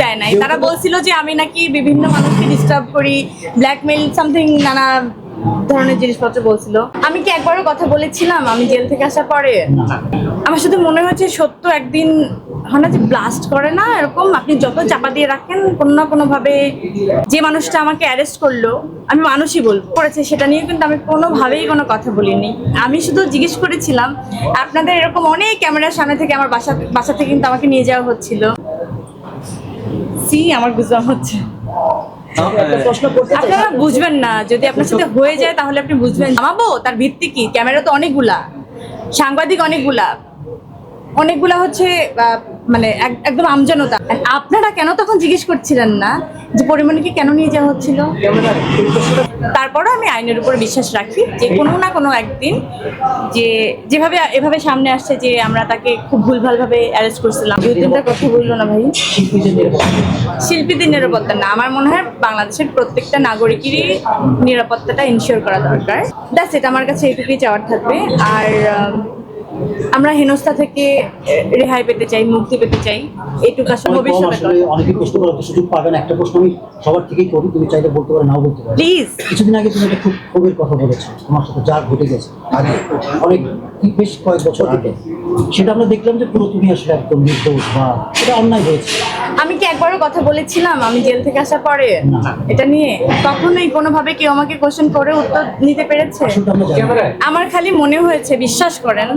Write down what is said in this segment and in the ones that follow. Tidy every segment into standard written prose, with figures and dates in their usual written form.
দেয় নাই। তারা বলছিল যে আমি নাকি বিভিন্ন মানুষকে ডিস্টার্ব করি, ব্ল্যাকমেইল সামথিং নানা ধরনের জিনিসপত্র বলছিল। আমি কি একবারও কথা বলেছিলাম আমি জেল থেকে আসার পরে? আমার শুধু মনে হচ্ছে সত্য একদিন হয় না যে ব্লাস্ট করে না, এরকম আপনি যত চাপা দিয়ে রাখেন কোনো না কোনো ভাবে যে মানুষটা আমাকে অ্যারেস্ট করলো, আমি মানুষই বলবো করেছে, সেটা নিয়ে কিন্তু আমি কোনোভাবেই কোনো কথা বলিনি। আমি শুধু জিজ্ঞেস করেছিলাম আপনাদের এরকম অনেক ক্যামেরার সামনে থেকে আমার বাসা থেকে কিন্তু আমাকে নিয়ে যাওয়া হচ্ছিল। আমার গুজরাম হচ্ছে, আপনারা বুঝবেন না। যদি আপনার সাথে হয়ে যায় তাহলে আপনি বুঝবেন। নামাবো তার ভিত্তি কি? ক্যামেরা তো অনেকগুলা, সাংবাদিক অনেকগুলা হচ্ছে মানে একদম আমজনতা। আপনারা কেন তখন জিজ্ঞেস করছিলেন না যে পরিমণিকে কেন নিয়ে যাওয়া হচ্ছিল? তারপরও আমি আইনের উপর বিশ্বাস রাখি যে কোনো না কোনো একদিন যে যেভাবে এভাবে সামনে আসছে যে আমরা তাকে খুব ভুলভালভাবে অ্যারেস্ট করছিলাম। 2-3টা কথা বললো না ভাই। শিল্পীদের নিরাপত্তা না, আমার মনে হয় বাংলাদেশের প্রত্যেকটা নাগরিকেরই নিরাপত্তাটা ইনশিওর করা দরকার। দ্যাটস ইট, আমার কাছে এটুকুই চাওয়ার থাকবে। আর আমরা হেনস্থা থেকে রেহাই পেতে চাই, মুক্তি পেতে চাই, এইটুকু আসলে ভবিষ্যতে। অনেকে প্রশ্ন করার সুযোগ পাবেন, একটা প্রশ্ন আমি সবার থেকেই করি, তুমি চাইলে বলতে পারো, নাও বলতে পারো। প্লিজ। কিছুদিন আগে তুমি একটা খুব ক্ষোভের কথা বলেছো তোমার সাথে যা ঘটে গেছে আগে অনেক বেশ কয়েক বছর আগে, সেটা আমরা দেখলাম যে পুরো তুমি আসলে একদম নির্দোষ বা এটা অন্যায় হয়েছে। আমি কি একবারও কথা বলেছিলাম আমি জেল থেকে আসার পরে এটা নিয়ে? কখনোই কোনোভাবে কেউ আমাকে কোশ্চেন করে উত্তর নিতে পেরেছে? আমার খালি মনে হয়েছে, বিশ্বাস করেন,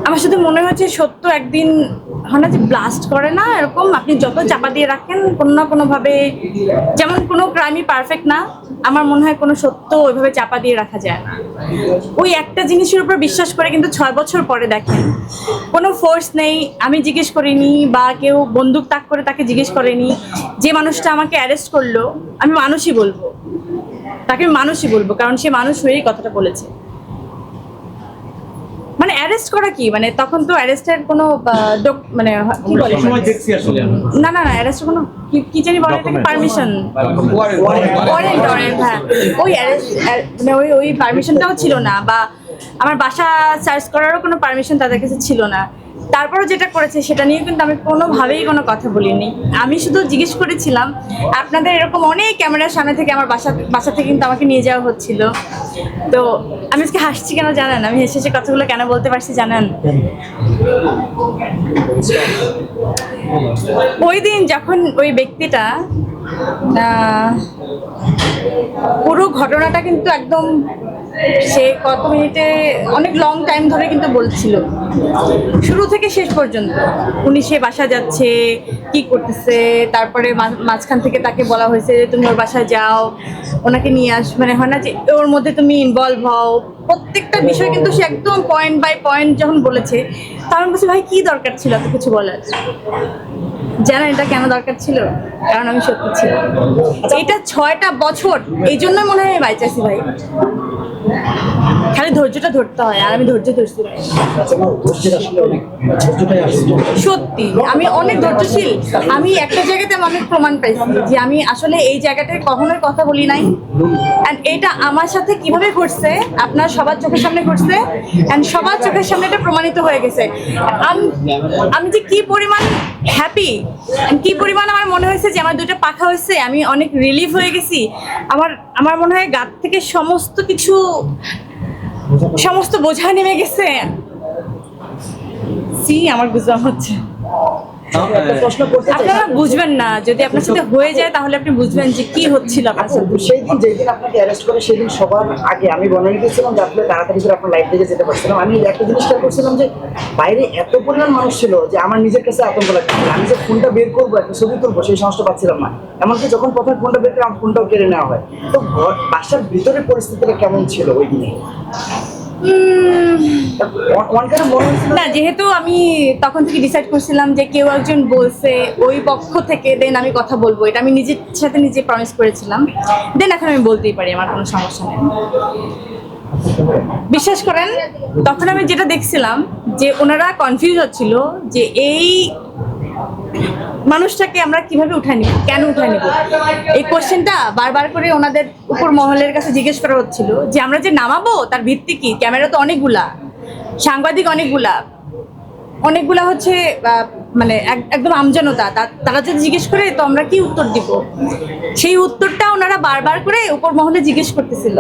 আমার শুধু মনে হচ্ছে সত্য একদিন হয় না যে ব্লাস্ট করে না, এরকম আপনি যত চাপা দিয়ে রাখেন কোনো না কোনো ভাবে, যেমন কোনো ক্রাইমই পারফেক্ট না, আমার মনে হয় কোনো সত্য ওইভাবে চাপা দিয়ে রাখা যায় না। ওই একটা জিনিসের উপর বিশ্বাস করে কিন্তু 6 বছর পরে দেখেন কোনো ফোর্স নেই, আমি জিজ্ঞেস করিনি বা কেউ বন্দুক তাক করে তাকে জিজ্ঞেস করেনি, যে মানুষটা আমাকে অ্যারেস্ট করলো আমি মানুষই বলবো, তাকে মানুষই বলবো, কারণ সে মানুষ হয়েই কথাটা বলেছে। মানে অ্যারেস্ট করা কি, মানে তখন তো অ্যারেস্টের কোনো মানে কি বলে না না না অ্যারেস্ট কোনো কি জানি বলে এটাকে, পারমিশন, ওয়ারেন্ট। হ্যাঁ, ওই অ্যারেস্ট মানে ওই পারমিশনটাও ছিল না, বা আমার বাসা সার্চ করারও কোনো পারমিশন তাদের কাছে ছিল না। তারপরও যেটা করেছে সেটা নিয়ে কিন্তু আমি কোনোভাবেই কোনো কথা বলিনি। আমি শুধু জিজ্ঞেস করেছিলাম আপনাদের এরকম অনেক ক্যামেরার সামনে থেকে আমার বাসা থেকে কিন্তু আমাকে নিয়ে যাওয়া হচ্ছিল। তো আমি আজকে হাসছি কেন জানেন? আমি হেসে হেসে কথাগুলো কেন বলতে পারছি জানেন? ওই দিন যখন ওই ব্যক্তিটা পুরো ঘটনাটা কিন্তু একদম সে কত মিনিটে অনেক লং টাইম ধরে কিন্তু বলছিল, শুরু থেকে শেষ পর্যন্ত উনি সে বাসা যাচ্ছে কি করতেছে, তারপরে মাঝখান থেকে তাকে বলা হয়েছে যে তুমি ওর বাসায় যাও, ওনাকে নিয়ে আস, মানে হয় না যে ওর মধ্যে তুমি ইনভলভ হও, প্রত্যেকটা বিষয় কিন্তু সে একদম পয়েন্ট বাই পয়েন্ট যখন বলেছে, তখন বলছি ভাই কি দরকার ছিল এত কিছু বলার? জানেন এটা কেন দরকার ছিল? কারণ আমি সত্যি ছিলাম। এটা 6টা বছর, এই জন্য মনে হয় আমি বাইচাইছি ভাই। খালি ধৈর্যটা ধরতে হয়, আর আমি ধৈর্য ধরছি ভাই। সত্যি আমি অনেক ধৈর্যশীল। আমি একটা জায়গাতে অনেক প্রমাণ পাইছি যে আমি আসলে এই জায়গাটায় কখনোই কথা বলি নাই, অ্যান্ড এটা আমার সাথে কিভাবে ঘটছে আপনার সবার চোখের সামনে ঘটছে, অ্যান্ড সবার চোখের সামনে এটা প্রমাণিত হয়ে গেছে। আমি যে কি পরিমাণ হ্যাপি, কি পরিমাণ আমার মনে হয়েছে যে আমার 2টা পাখা হয়েছে, আমি অনেক রিলিফ হয়ে গেছি। আমার মনে হয় গাত থেকে সমস্ত বোঝা নেমে গেছে। আমার গুজরাম হচ্ছে, আপনারা বুঝবেন না। যদি আপনার সাথে হয়ে যায় তাহলে আপনি বুঝবেন যে কি হচ্ছিল আপনার সাথে। সেই দিন যেদিন আপনাকে অ্যারেস্ট করে সেদিন সবার আগে আমি বর্ণনা দিয়েছিলাম যে আপনি তাড়াতাড়ি করে আপনার লাইফ থেকে যেতে পারছিলাম। আমি একটা জিনিস খেয়াল করছিলাম যে বাইরে এত পরিমাণ মানুষ ছিল যে আমার নিজের কাছে আতঙ্ক লাগছিল। আমি যে ফোনটা বের করবো, একটা ছবি তুলবো, সেই সাহসটা পাচ্ছিলাম না। এমনকি যখন প্রথমে ফোনটা বের করে আমার ফোনটাও কেড়ে নেওয়া হয়। তো বাসার ভিতরে পরিস্থিতিটা কেমন ছিল ওই দিনে? না, যেহেতু আমি তখন থেকে ডিসাইড করছিলাম যে কেউ একজন বলছে ওই পক্ষ থেকে, দেন আমি কথা বলবো, এটা আমি নিজের সাথে নিজে প্রমিস করেছিলাম, দেন এখন আমি বলতেই পারি, আমার কোনো সমস্যা নেই। বিশ্বাস করেন তখন আমি যেটা দেখছিলাম যে ওনারা কনফিউজ হচ্ছিল যে এই মানুষটাকে আমরা কিভাবে উঠাই নিব, কেন উঠাই নিব, এই কোশ্চেনটা বারবার করে ওনাদের উপর মহলের কাছে জিজ্ঞেস করা হচ্ছিল যে আমরা যে নামাবো তার ভিত্তি কি? ক্যামেরা তো অনেকগুলা, সাংবাদিক অনেকগুলা, অনেকগুলা হচ্ছে মানে একদম আমজনতা, তারা যদি জিজ্ঞেস করে তো আমরা কি উত্তর দিব, সেই উত্তরটা ওনারা বারবার করে উপর মহলে জিজ্ঞেস করতেছিল।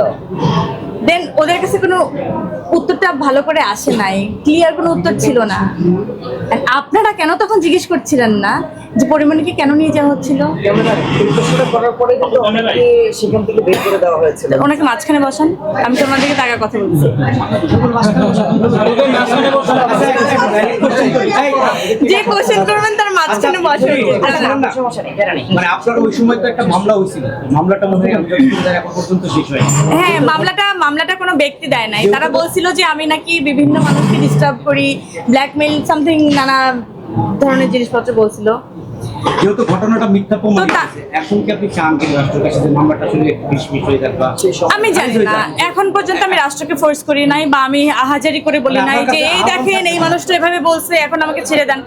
দেন ওদের কাছে কোনো উত্তরটা ভালো করে আসে নাই, ক্লিয়ার কোনো উত্তর ছিল না। And আপনারা কেন তখন জিজ্ঞেস করছিলেন না যে পরিমণিকে কেন নিয়ে যাওয়া হচ্ছিল? এই প্রশ্নটা করার পরে কিন্তু অনেকে সেখান থেকে বের করে দেওয়া হয়েছিল। ওনাকে মাঝখানে বসান, আমি তো ওনাদেরকে টাকার কথা বলছি। যে কোশ্চেন করবেন তার মাঝখানে বসে। সমস্যা নেই, প্যারা নেই। মানে আপনার ওই সময় তো একটা মামলা হয়েছিল, মামলাটা মনে হয় এখন পর্যন্ত শেষ হয়। হ্যাঁ, মামলাটা কোনো ব্যক্তি দেয় নাই। তারা বলছিল যে আমি নাকি বিভিন্ন মানুষকে ডিস্টার্ব করি, ব্ল্যাকমেইল সামথিং, নানা ধরনের জিনিসপত্র বলছিল। যেহেতু ঘটনাটা মিথ্যা প্রমাণ তো তা- হয়েছে, এখন কি আপনি চান কি রাষ্ট্রের কাছে যে মামলাটা আসলে বিষ হয়ে যাক বা আমি জানি না, এখন পর্যন্ত আমি রাষ্ট্রকে ফোর্স করি নাই বা আমি আহাজারি করে বলি নাই যে এই দেখেন এই মানুষটা এভাবে বলছে এখন আমাকে ছেড়ে দেন।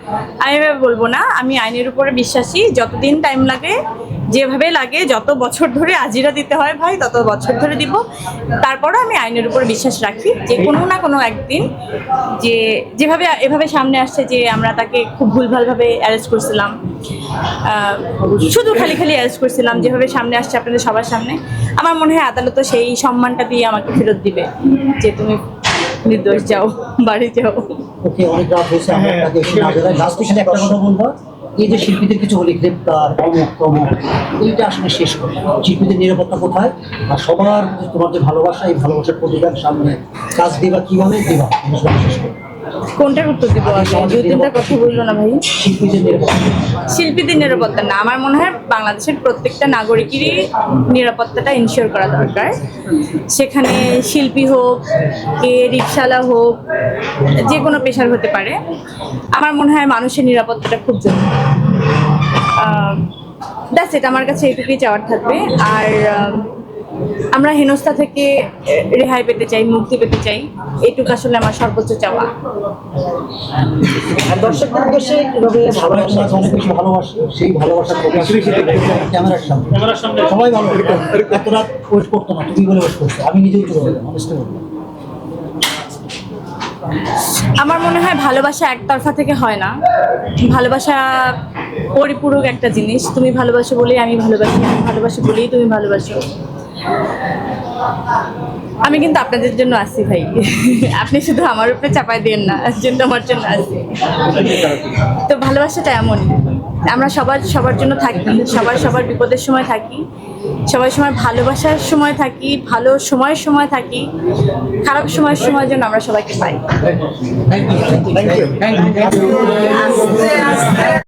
আমি এভাবে বলবো না, আমি আইনের উপরে বিশ্বাসী। যতদিন টাইম লাগে, যেভাবে লাগে, যত বছর ধরে আজিরা দিতে হয় ভাই তত বছর ধরে দিব। তারপরে আমি আইনের উপরে বিশ্বাস রাখি যে কোনো না কোনো একদিন, যে যেভাবে এভাবে সামনে আসছে যে আমরা তাকে খুব ভুলভালভাবে অ্যারেস্ট করছিলাম, শুধু খালি অ্যারেস্ট করছিলাম, যেভাবে সামনে আসছে আপনাদের সবার সামনে, আমার মনে হয় আদালত সেই সম্মানটা দিয়ে আমাকে ফেরত দিবে যে তুমি নির্দোষ, যাও বাড়ি যাও। ওকে, অনেক রাত হয়েছে, আমরা আপনাকে একটু না জানাই। লাস্ট এখানে একটা কথা বলবো, এই যে শিল্পীদের কিছু হলে গ্রেপ্তার, অমুক তমুক, এইটা আসলে শেষ করে শিল্পীদের নিরাপত্তা কোথায়, আর সবার যে তোমার যে ভালোবাসা, এই ভালোবাসার প্রতিদান সামনে কাজ দিবা কিভাবে দিবা, এটা সবাই শেষ করে। কোনটার উত্তর দিব? আগে 2-3টা কথা বললো না ভাই। শিল্পীদের নিরাপত্তা, শিল্পীদের নিরাপত্তা না, আমার মনে হয় বাংলাদেশের প্রত্যেকটা নাগরিকেরই নিরাপত্তাটা ইনশিওর করা দরকার। সেখানে শিল্পী হোক, কে রিক্সাওয়ালা হোক, যে কোনো পেশার হতে পারে। আমার মনে হয় মানুষের নিরাপত্তাটা খুব জরুরি। দ্যাটস ইট, আমার কাছে এটুকুই চাওয়ার থাকবে। আর আমরা হেনস্থা থেকে রেহাই পেতে চাই, মুক্তি পেতে চাই, এটুকু আসলে আমার সর্বোচ্চ চাওয়া। আর দর্শকদের উদ্দেশ্যে কিভাবে ভালোবাসা ভালোবাসা অনেক বেশি ভালোবাসে, সেই ভালোবাসা ক্যামেরার সামনে সবাই ভালো। এত রাত ওয়েট করতো না, তুমি বলে ওয়েট করছো, আমি নিজেই চলে গেলাম, অনেস্টলি বলবো। আমার মনে হয় ভালোবাসা একতরফা থেকে হয় না, ভালোবাসা পরিপূরক একটা জিনিস। তুমি ভালোবাসো বলেই আমি ভালোবাসি, আমি ভালোবাসি বলেই তুমি ভালোবাসো। আমি কিন্তু আপনাদের জন্য আসি ভাই, আপনি শুধু আমার উপরে চাপাই দিন না, জন্য আমার জন্য আসি। তো ভালোবাসাটা এমন, আমরা সবার জন্য থাকি, সবার বিপদের সময় থাকি, সময় ভালোবাসার সময় থাকি, ভালো সময় থাকি, খারাপ সময়ের জন্য আমরা সবাইকে পাই। Thank you. Thank you.